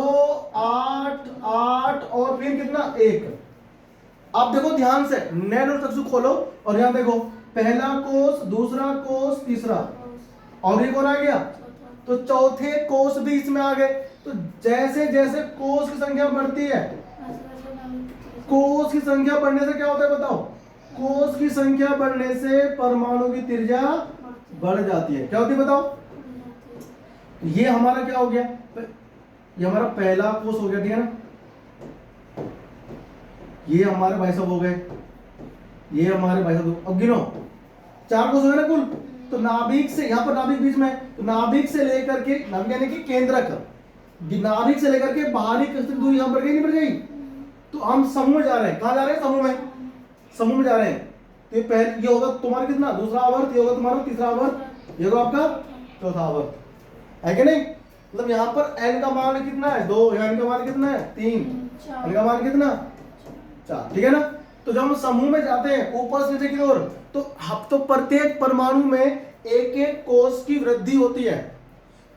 8 8 और फिर कितना? 1। अब देखो ध्यान से, नैनो चक्षु खोलो और यहां देखो, पहला कोष, दूसरा कोष, तीसरा, और ये कौन आ गया? तो चौथे कोष भी इसमें आ गए। तो जैसे जैसे कोष की संख्या बढ़ती है, कोष की संख्या बढ़ने से क्या होता है बताओ? कोष की संख्या बढ़ने से परमाणु की त्रिज्या बढ़ जाती है। क्या होती है बताओ? ये हमारा क्या हो गया? ये हमारा पहला कोष हो गया, ठीक है ना। ये हमारे भाई साहब हो गए, ये हमारे भाई साहब। अब गिनो, 4 कोष हो गए ना कुल। तो नाभिक से, यहाँ पर नाभिक बीच में है, तो नाभिक से लेकर के, नाभिक यानी कि केंद्रक, नाभिक से लेकर के बाहरी कक्षा की दूरी यहाँ बढ़ गई नहीं बढ़ गई? तो हम समूह में जा रहे हैं। कहाँ जा रहे हैं? समूह में जा रहे हैं। तो ये पहले ये होगा तुम्हारा कितना? दूसरा आवर्त, ये होगा तुम्हारा तीसरा आवर्त, ये होगा आपका चौथा आवर्त, है कि नहीं? मतलब यहाँ पर n का मान कितना है? 2, n का मान कितना है? 3, n का मान कितना? 4, ठीक है ना। तो जब हम समूह में जाते हैं ऊपर से नीचे की ओर, तो प्रत्येक परमाणु में एक एक कोष की वृद्धि होती है।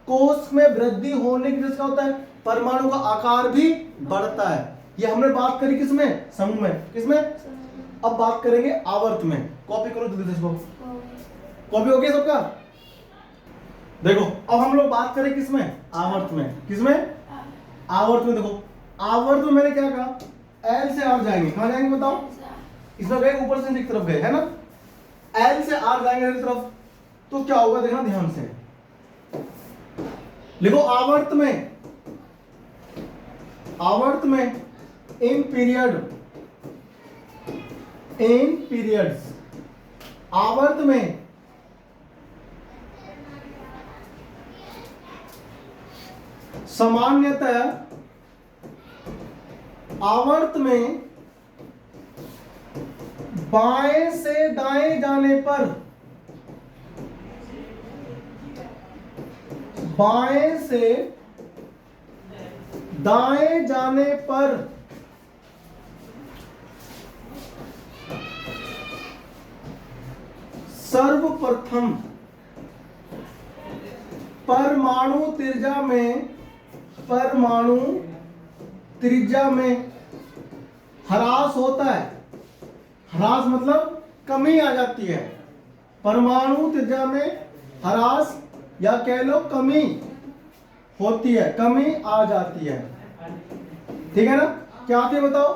कोष में वृद्धि होने की वजह से होता है परमाणु का आकार भी बढ़ता है। ये हमने बात करी किसमें? समूह में। किसमें? अब बात करेंगे आवर्त में। कॉपी करो जल्दी से इसको। कॉपी हो गया सबका? देखो अब हम लोग बात करें किसमें? आवर्त में। किसमें? आवर्त में। देखो आवर्त में मैंने क्या कहा? L से R जाएंगे। कहां जाएंगे बताओ? इसमें गए ऊपर से नीचे की तरफ गए, है ना। L से R जाएंगे इस तरफ, तो क्या होगा देखना ध्यान से। लिखो आवर्त में इन पीरियड्स, आवर्त में सामान्यतः, आवर्त में बाएं से दाएं जाने पर, बाएं से दाएं जाने पर सर्वप्रथम परमाणु त्रिज्या में ह्रास होता है। ह्रास मतलब कमी आ जाती है। परमाणु त्रिज्या में ह्रास या कह लो कमी होती है, कमी आ जाती है, ठीक है ना। क्या आती है बताओ?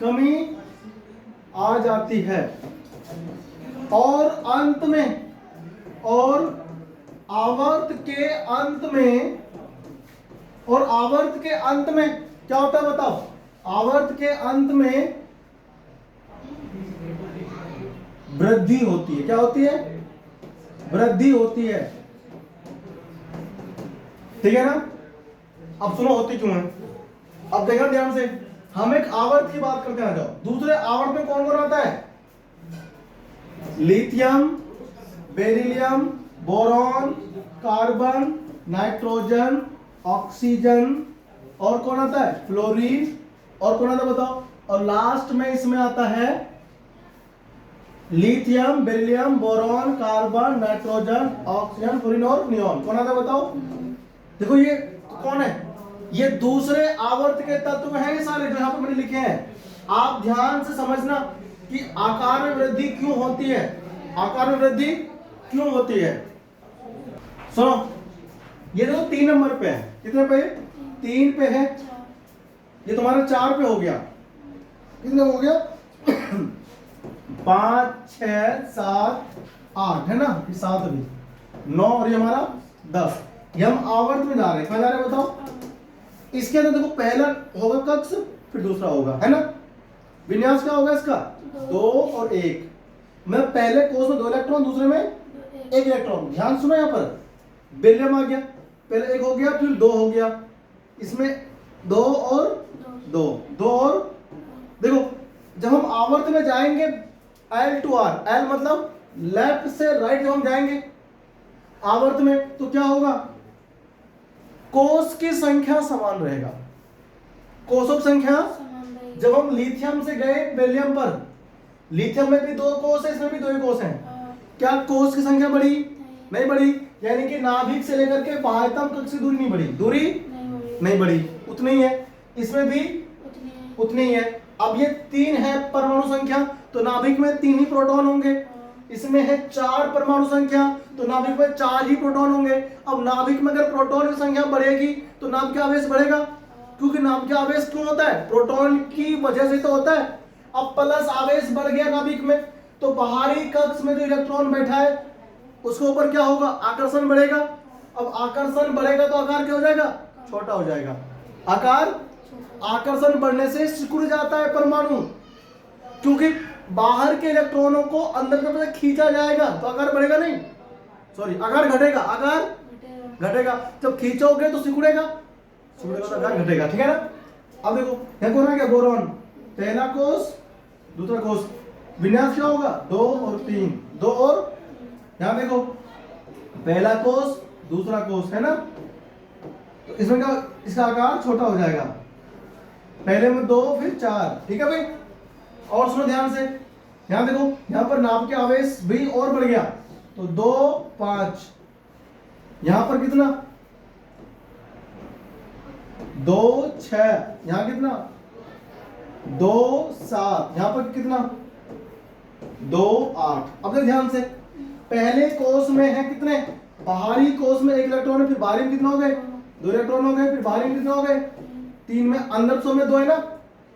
कमी आ जाती है और अंत में, और आवर्त के अंत में, और आवर्त के अंत में क्या होता है बताओ? आवर्त के अंत में वृद्धि होती है। क्या होती है? वृद्धि होती है। ठीक है ना? अब सुनो होती क्यों है। अब देखना ध्यान से, हम एक आवर्त की बात करते हैं। आ जाओ, दूसरे आवर्त में कौन कौन आता है? Lithium, beryllium, boron, carbon, nitrogen, oxygen, और कौन आता है? फ्लोरीन, और कौन आता है बताओ? और लास्ट में इसमें आता है lithium, beryllium, boron, carbon, nitrogen, oxygen, fluorine और नियॉन। कौन आता है बताओ? देखो ये कौन है? ये दूसरे आवर्त के तत्व हैं, ये सारे जो यहां पर मैंने लिखे हैं। आप ध्यान से समझना कि आकार में वृद्धि क्यों होती है, आकार में वृद्धि क्यों होती है। सुनो, ये देखो 3 नंबर पे है। कितने पे? 3 पे है। ये तुम्हारा 4 पे हो गया। कितने हो गया? 5, 6, 7, 8 है ना? ये 7 भी 9 और ये हमारा 10। ये हम आवर्त में जा रहे हैं। कहां जा रहे हैं बताओ? इसके अंदर देखो, पहला होगा कक्ष, फिर दूसरा होगा, है ना? विन्यास क्या होगा इसका? 2 और 1। मैं पहले कोष में 2 इलेक्ट्रॉन, दूसरे में 1 इलेक्ट्रॉन। ध्यान सुनो, यहां पर बेरिलियम आ गया, पहले 1 हो गया, फिर 2 हो गया, इसमें 2 और 2 और देखो, जब हम आवर्त में जाएंगे L to R, L मतलब लेफ्ट से राइट, जब हम जाएंगे आवर्त में तो क्या होगा? कोष की संख्या समान रहेगा। कोषों की संख्या, जब हम लिथियम से गए बेरिलियम पर, लिथियम में भी 2 कोष है, इसमें भी 2 ही कोष हैं। क्या कोष की संख्या बढ़ी? नहीं बढ़ी। यानी कि नाभिक से लेकर के बाह्यतम कक्ष की दूरी नहीं बढ़ी। दूरी नहीं बढ़ी, उतनी ही है। इसमें भी उतनी ही है। अब ये 3 है परमाणु संख्या, तो नाभिक में 3 ही प्रोटॉन होंगे। इसमें है 4 परमाणु संख्या, तो नाभिक में 4 ही प्रोटॉन होंगे। अब नाभिक में अगर प्रोटॉन की संख्या बढ़ेगी तो नाभिक का आवेश बढ़ेगा, क्योंकि नाभिक आवेश क्यों होता है? प्रोटॉन की वजह से तो होता है। अब प्लस आवेश बढ़ गया नाभिक में, तो बाहरी कक्ष में जो इलेक्ट्रॉन बैठा है उसके ऊपर क्या होगा? आकर्षण बढ़ेगा। अब आकर्षण बढ़ेगा तो आकार क्या हो जाएगा? छोटा हो जाएगा। आकार, आकर्षण बढ़ने से सिकुड़ जाता है परमाणु, क्योंकि बाहर के इलेक्ट्रॉनों को अंदर की तरफ खींचा जाएगा, तो आकार बढ़ेगा नहीं, सॉरी आकार घटेगा। आकार घटेगा। जब खींचोगे तो सिकुड़ेगा, सिकुड़ेगा तो आकार घटेगा। ठीक है ना? अब देखो यहाँ कौन आ गया? बोरॉन, पहला कोष, दूसरा कोष। विन्यास क्या होगा? 2 और 3, 2 और, यहाँ देखो पहला कोष, दूसरा कोष, है ना? तो इसमें क्या, इसका आकार छोटा हो जाएगा। पहले में 2, फिर 4। ठीक है भाई? और सुनो ध्यान से, यहां देखो, यहां पर नाभ के आवेश भी और बढ़ गया, तो 2, 5। यहां पर कितना? 2, 6। यहां कितना? 2, 7। यहां पर कितना? 2, 8। अब ध्यान से, पहले कोष में है कितने? बाहरी कोष में 1 इलेक्ट्रॉन है, फिर बाहरी में कितना हो गए? 2 इलेक्ट्रॉन हो गए, फिर बाहरी में कितना हो गए? 3 में। अंदर सो में 2 है ना,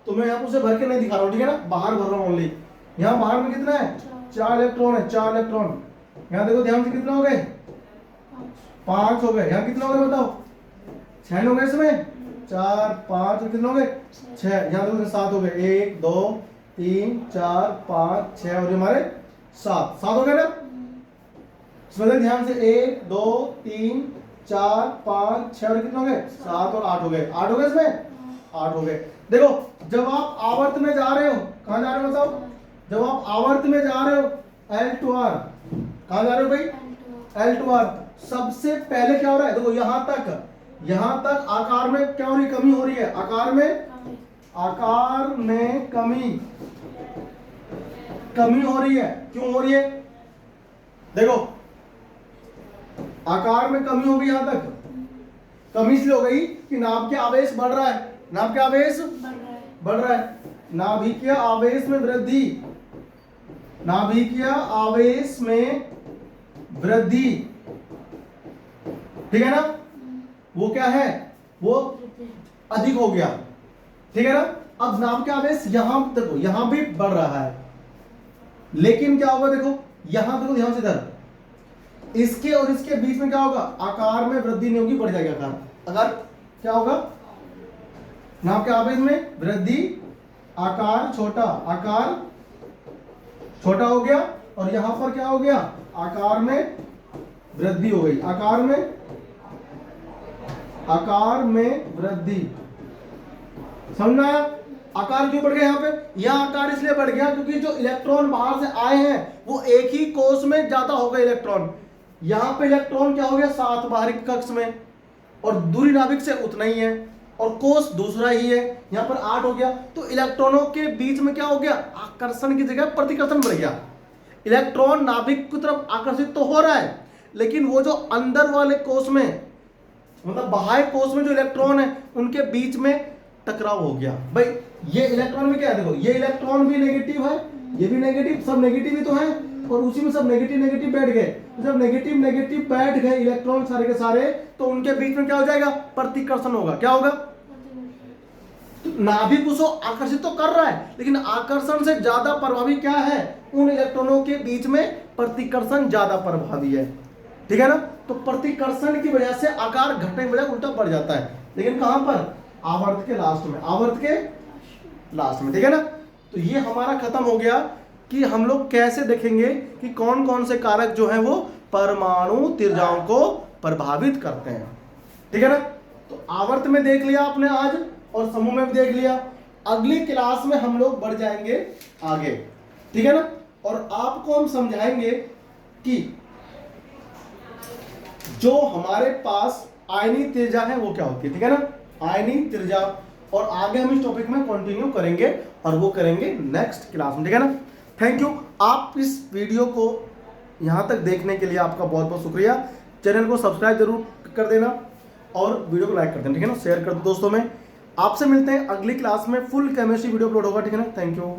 तो मैं यहाँ पर उसे भर के नहीं दिखा रहा हूँ। ठीक है ना? बाहर भर रहा हूँ ओनली। यहाँ बाहर में कितना है? 4 इलेक्ट्रॉन है, 4 इलेक्ट्रॉन। यहाँ देखो ध्यान से, कितना हो गए? 5 हो गए। यहाँ कितना हो गए बताओ? 6 हो गए इसमें, 4, 5 और कितना हो गए? 6। यहाँ देखो 7 हो गए, 1, 2, 3, 4, 5, 6 और हमारे 7 हो गए ना? इसमें ध्यान से, 1, 2, 3, 4, 5, 6 और कितना हो गए? 7 और 8 हो गए। 8 हो गए इसमें, 8 हो गए। देखो, जब आप आवर्त में जा रहे हो, कहां जा रहे हो बताओ? जब आप आवर्त में जा रहे हो L to R, कहां जा रहे हो भाई? L to R। सबसे पहले क्या हो रहा है? देखो यहां तक आकार में क्या हो रही? कमी हो रही है। आकार में कमी हो रही है। क्यों हो रही है? देखो, आकार में कमी हो गई। यहां तक कमी इसलिए हो गई कि नाभ के आवेश बढ़ रहा है। नाभ के आवेश बढ़ रहा है। नाभिकीय आवेश में वृद्धि, नाभिकीय आवेश में वृद्धि। ठीक है ना? वो क्या है? वो अधिक हो गया। ठीक है ना? अब नाभ के आवेश यहां देखो, यहां भी बढ़ रहा है, लेकिन क्या होगा, देखो यहां, देखो ध्यान से इधर, इसके और इसके बीच में क्या होगा, आकार में वृद्धि नहीं होगी, बढ़ जाएगा आकार। अगर क्या होगा, नाम क्या होगा इसमें, वृद्धि, आकार छोटा, आकार छोटा हो गया, और यहां पर क्या हो गया, आकार में वृद्धि हो गई, आकार में वृद्धि। समझ में आया? आकार क्यों बढ़ गया यहाँ पे? यह आकार इसलिए बढ़ गया क्योंकि जो इलेक्ट्रॉन बाहर से आए हैं वो एक ही कोष में ज्यादा हो गए इलेक्ट्रॉन। यहाँ पे इलेक्ट्रॉन क्या हो गया, 7 बाहरी कक्ष में, और दूरी नाभिक से उतना ही है, और कोष दूसरा ही है, यहाँ पर 8 हो गया। तो इलेक्ट्रॉनों के बीच में क्या हो गया, आकर्षण की जगह प्रतिकर्षण बढ़ गया। इलेक्ट्रॉन नाभिक की तरफ आकर्षित तो हो रहा है, लेकिन वो जो अंदर वाले कोष में, मतलब बाह्य कोष में जो इलेक्ट्रॉन है उनके बीच में टकराव हो गया। भाई ये इलेक्ट्रॉन में क्या है, देखो ये इलेक्ट्रॉन भी नेगेटिव है, ये भी नेगेटिव, सब नेगेटिव ही तो है, और उसी में सब नेगेटिव नेगेटिव बैठ गए। जब नेगेटिव नेगेटिव बैठ गए इलेक्ट्रॉन सारे के सारे, तो उनके बीच में क्या हो जाएगा, प्रतिकर्षण होगा। क्या होगा, तो नाभिक उसको आकर्षित तो कर रहा है, लेकिन आकर्षण से ज्यादा प्रभावी क्या है, उन इलेक्ट्रॉनों के बीच में प्रतिकर्षण ज्यादा प्रभावी है। ठीक है ना? तो प्रतिकर्षण की वजह से आकार घटने की बजाय उल्टा बढ़ जाता है, लेकिन कहां पर, आवर्त के लास्ट में, आवर्त के लास्ट में। ठीक है ना? तो ये हमारा खत्म हो गया कि हम लोग कैसे देखेंगे कि कौन कौन से कारक जो है वो परमाणु त्रिज्याओं को प्रभावित करते हैं। ठीक है ना? तो आवर्त में देख लिया आपने आज, और समूह में भी देख लिया। अगली क्लास में हम लोग बढ़ जाएंगे आगे। ठीक है ना? और आपको हम समझाएंगे कि जो हमारे पास आयनीय त्रिज्या है वो क्या होती है। ठीक है ना? आयनीय त्रिज्या, और आगे हम इस टॉपिक में कंटिन्यू करेंगे, और वो करेंगे नेक्स्ट क्लास में। ठीक है ना? Thank you. आप इस वीडियो को यहाँ तक देखने के लिए आपका बहुत बहुत शुक्रिया। चैनल को सब्सक्राइब जरूर कर देना, और वीडियो को लाइक कर देना। ठीक है ना? शेयर कर दो दोस्तों में। आपसे मिलते हैं अगली क्लास में, फुल केमिस्ट्री वीडियो अपलोड होगा। ठीक है ना? Thank you.